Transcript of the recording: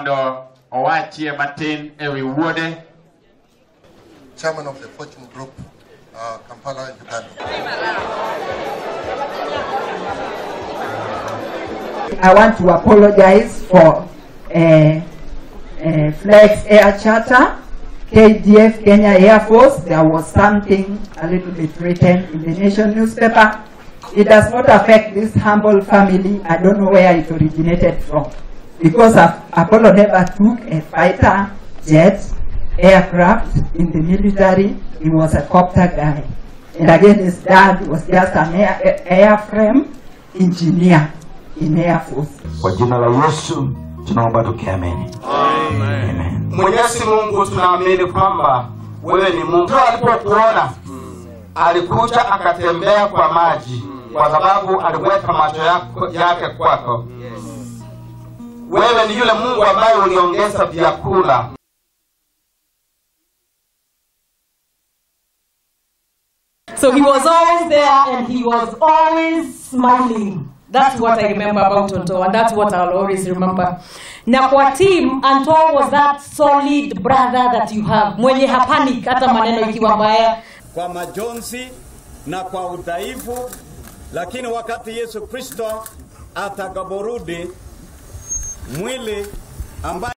mondo owachie matin ewi wuode. Chairman of the Fortune Group, Kampala, Uganda. I want to apologize for Flex Air Charter, KDF, Kenya Air Force. There was something a little bit written in the Nation newspaper. It does not affect this humble family. I don't know where it originated from. Because Apollo never took a fighter jet aircraft in the military. He was a copter guy. And again, his dad was just an airframe engineer in Air Force. Kwa jina la Yesu tunaomba tukiamini. Amen. Mwenyezi Mungu tunaamini kwamba wewe ni Mungu. Alipokuona alikuja akatembea kwa maji kwa sababu aliweka macho yake kwako. Wewe ni yule Mungu ambaye uliongeza vyakula. So he was always there and he was always smiling. That's what I remember about Tonto, and that's what I'll always remember. Na kwa team, Anto was that solid brother that you have. Mwenye hapanic hata maneno ikiwa mbaya. Kwa majonzi na kwa udhaifu, lakini wakati Yesu Kristo atakaporudi mwili ambaye